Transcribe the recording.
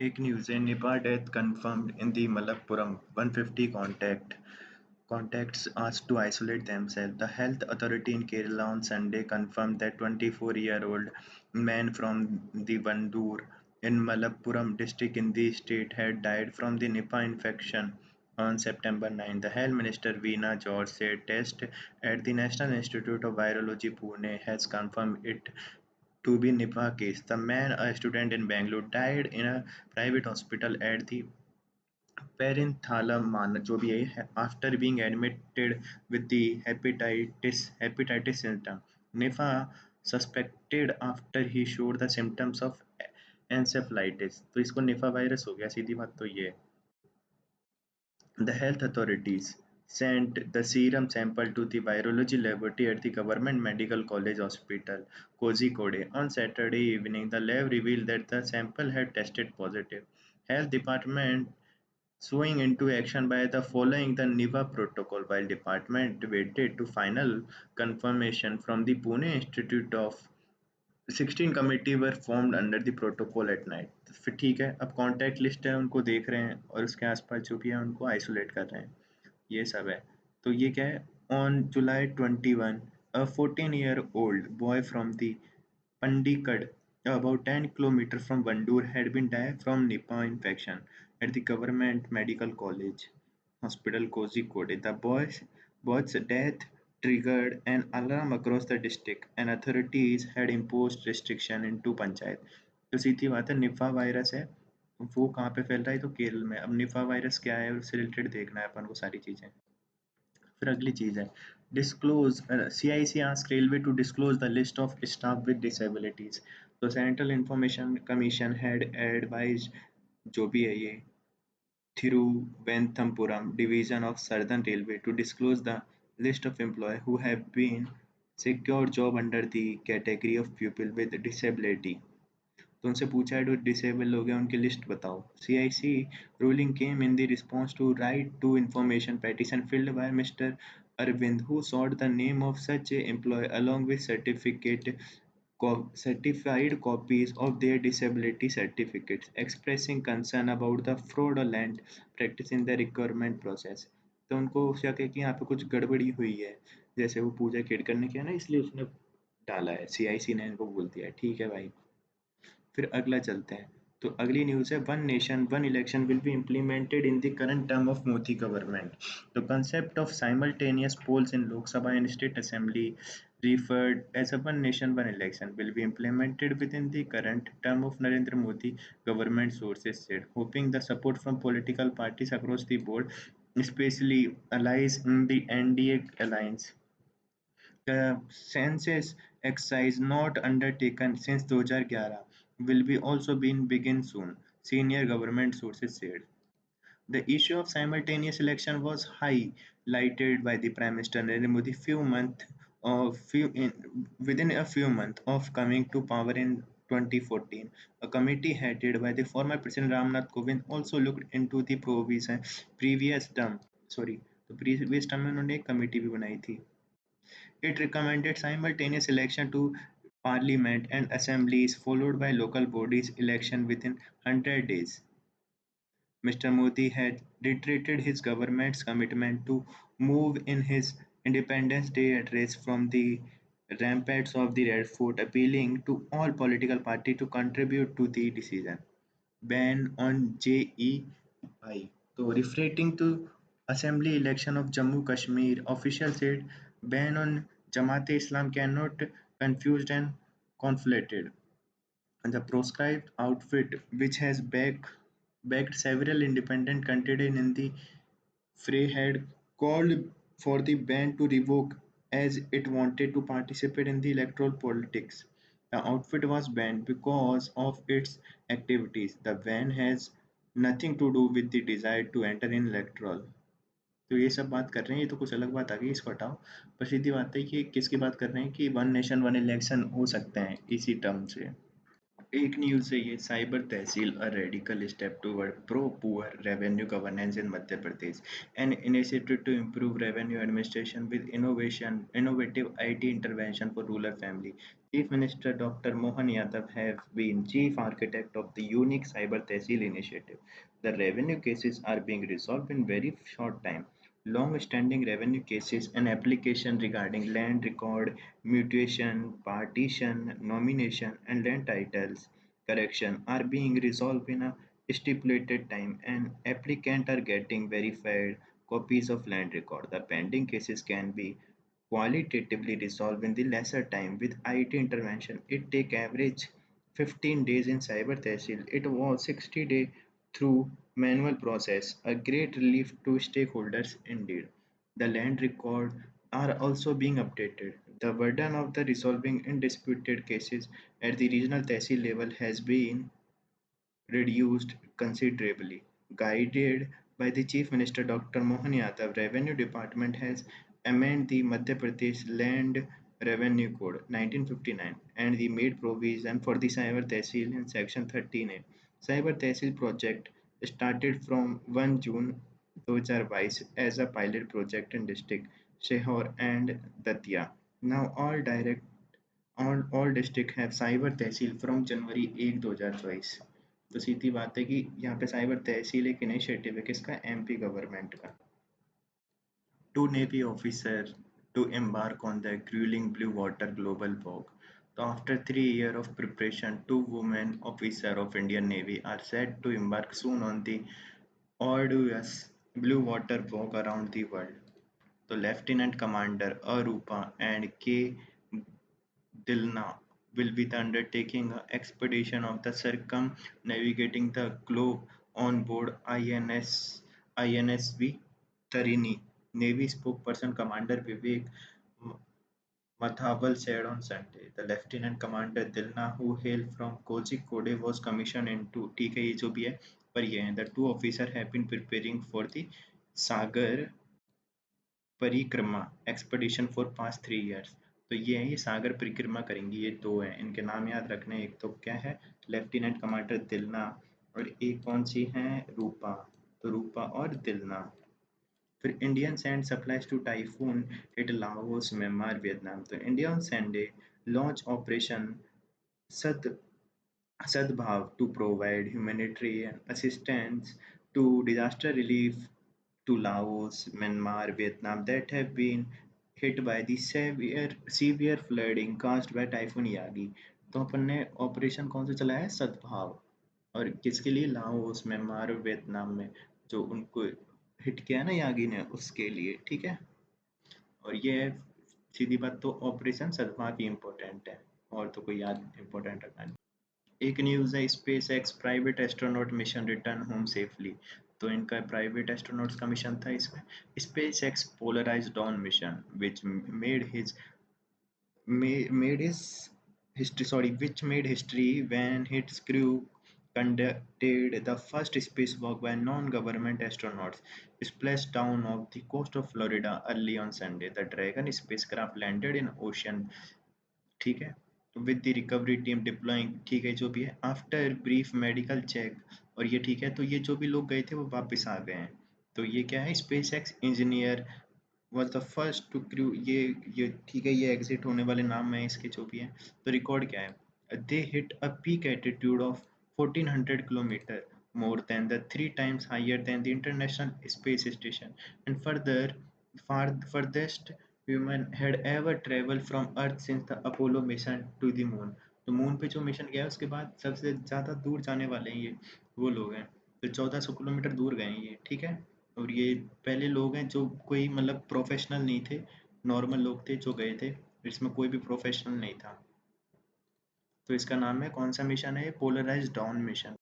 एक न्यूज़ है Nipah death confirmed in the Malappuram 150 contacts asked to isolate themselves. The health authority in Kerala on Sunday confirmed that 24-year-old man from the Vandoor in Malappuram district in the state had died from the Nipah infection on September 9. The Health Minister Veena George said test at the National Institute of Virology Pune has confirmed it to be Nipah case. The man, a student in Bangalore, died in a private hospital at the Perinthalam जो भी है after being admitted with the hepatitis symptom. Nipah suspected after he showed the symptoms of encephalitis. तो इसको निफा virus हो गया, सीधी बात तो ये है. The health authorities sent the serum sample to the virology laboratory at the Government Medical College Hospital, Kozhikode. On Saturday evening, the lab revealed that the sample had tested positive. Health Department swung into action by the following the NIVA protocol, while department waited to final confirmation from the Pune Institute of 16 committee were formed under the protocol at night. फिर ठीक है, अब contact list है, उनको देख रहे हैं और उसके आसपास जो भी है उनको आइसोलेट कर रहे हैं, ये सब है. तो ये क्या है, on July 21 a 14-year-old boy from the Pandikad, about 10 kilometers from Vandoor, had been died from Nipah infection at the Government Medical College Hospital Kozhikode. The boy's death triggered an alarm across the district, and authorities had imposed restriction into panchayat. तो सीधी बात है, निफा virus है, वो कहाँ पे फैल रहा है, तो केरल में. अब निफा वायरस क्या है, उससे रिलेटेड देखना है अपन को सारी चीज़ें. फिर अगली चीज़ है disclose. CIC ask railway to disclose the list of staff with disabilities. तो central information commission had advise, जो भी है ये, Thiruvananthapuram Division of Southern Railway to disclose the list of employees who have been secured job under the category of people with disability. तो उनसे पूछा है जो डिसेबल लोग हैं उनकी लिस्ट बताओ. CIC ruling came in the response to right to information petition filed by Mr. Arvind, who sought the name of such a employee along with certified copies of their disability certificates, expressing concern about the fraudulent practice in the recruitment process. तो उनको शक है कि यहाँ पे कुछ गड़बड़ी हुई है, जैसे वो पूजा खेड़ करने किया ना, इसलिए उसने डाला है. CIC ने इनको बोल दिया है, ठीक है भाई. फिर अगला चलते हैं. तो अगली न्यूज़ है one nation one election will be implemented in the current term of Modi government. The concept of simultaneous polls in Lok Sabha and State Assembly, referred as a one nation one election, will be implemented within the current term of Narendra Modi government, sources said, hoping the support from political parties across the board, especially allies in the NDA alliance. The census exercise not undertaken since 2011 will be also begin soon, senior government sources said. The issue of simultaneous election was highlighted by the Prime Minister Narendra Modi within a few months of coming to power in 2014. A committee headed by the former President Ramnath Kovind also looked into the previous term. Sorry, the previous term में उन्होंने एक committee भी बनाई थी. It recommended simultaneous election to parliament and assemblies followed by local bodies election within 100 days. Mr. Modi had reiterated his government's commitment to move in his Independence Day address from the ramparts of the Red Fort, appealing to all political parties to contribute to the decision. Ban on JEI. So, referring to assembly election of Jammu Kashmir, officials said ban on Jamaat Islam cannot confused and conflated. And the proscribed outfit, which has backed several independent candidates in the fray, had called for the ban to revoke as it wanted to participate in the electoral politics. The outfit was banned because of its activities. The ban has nothing to do with the desire to enter in electoral. तो ये सब बात कर रहे हैं, ये तो कुछ अलग बात आ गई, इसको हटाओ. पर सीधी बात है कि किसकी बात कर रहे हैं कि वन नेशन वन इलेक्शन हो सकते हैं इसी टर्म से. एक न्यूज़ है ये cyber tehsil a radical step toward pro-poor revenue governance in Madhya Pradesh, an initiative to improve revenue administration with innovative IT intervention for rural family. Chief Minister Dr. Mohan Yadav have been chief architect of the unique cyber tehsil initiative. The revenue cases are being resolved in very short time. Long-standing revenue cases and application regarding land record, mutation, partition, nomination, and land titles correction are being resolved in a stipulated time, and applicants are getting verified copies of land record. The pending cases can be qualitatively resolved in the lesser time with IT intervention. It take average 15 days in cyber tehsil. It was 60 days through manual process, a great relief to stakeholders indeed. The land record are also being updated. The burden of the resolving undisputed cases at the regional tehsil level has been reduced considerably. Guided by the Chief Minister Dr. Mohan Yadav, Revenue Department has amended the Madhya Pradesh Land Revenue Code 1959 and the made provision for the Cyber Tehsil in Section 13A. Cyber Tehsil project started from 1 June 2022 as a pilot project in district Shehor and Datia. Now all district have cyber tehsil from जनवरी 1 2024। तो सीधी बात है कि यहाँ पे cyber तहसील एक initiative है किसका, MP government का। Two Navy officers to embark on the grueling Blue Water Global Walk. So after 3 years of preparation, two women officers of Indian Navy are set to embark soon on the arduous Blue Water Walk around the world. So Lieutenant Commander Arupa and K. Dilna will be undertaking an expedition of the circumnavigating the globe on board INSV Tarini. Navy spokesperson Commander Vivek Mathawal said on Sunday. The Lieutenant Commander Dilna, who hailed from Kozhikode, was commissioned into ठीक है ये जो भी है पर ये है. The two officers have been preparing for the Sagar परिक्रमा एक्सपेडिशन फॉर पास्ट 3 years। तो ये है, ये सागर परिक्रमा करेंगी, ये दो हैं, इनके नाम याद रखने। एक तो क्या है, लेफ्टिनेंट कमांडर दिलना, और एक कौन सी है, रूपा। तो रूपा और दिलना। फिर Indian send supplies to typhoon hit Laos Myanmar Vietnam. तो India on Sunday launch operation सद Sadbhav to provide humanitarian assistance to disaster relief to Laos, Myanmar, Vietnam that have been hit by the severe flooding caused by Typhoon Yagi। तो अपन ने operation कौन सा चलाया है, सद्भाव। और किसके लिए, लाओस, म्यांमार और वियतनाम में जो उनको हिट किया ना यागी ने, उसके लिए, ठीक है। और ये है सीधी बात, तो ऑपरेशन सद्भाव ही इम्पोर्टेंट है, और तो कोई याद इम्पोर्टेंट रखना नहीं। एक न्यूज़ है, SpaceX private astronaut mission return home safely. तो इनका प्राइवेट एस्ट्रोनॉट्स का मिशन था इसमें, SpaceX Polaris Dawn mission which made his history sorry which made history when its crew conducted the first spacewalk by non-government astronauts splashed down off the coast of Florida early on Sunday. The Dragon spacecraft landed in ocean, ठीक है, with the recovery team deploying, ठीक है, जो भी है, after brief medical check. और ये ठीक है, तो ये जो भी लोग गए थे वो वापस आ गए हैं। तो ये क्या है, SpaceX engineer was the first to crew, ये ठीक है, ये एग्जिट होने वाले नाम है इसके जो भी हैं। तो रिकॉर्ड क्या है, they hit a peak altitude of 1400 kilometre, more than the 3 times higher than the International Space Station, and furthest human had ever traveled from Earth since the Apollo mission to the moon। तो moon पे जो mission गया उसके बाद सबसे ज़्यादा दूर जाने वाले हैं ये वो लोग हैं। तो 1400 किलोमीटर दूर गए हैं ये, ठीक है। और ये पहले लोग हैं जो कोई मतलब प्रोफेशनल नहीं थे, नॉर्मल लोग थे जो गए थे, इसमें कोई भी प्रोफेशनल नहीं था। तो इसका नाम है, कौन सा मिशन है, पोलराइज डाउन मिशन।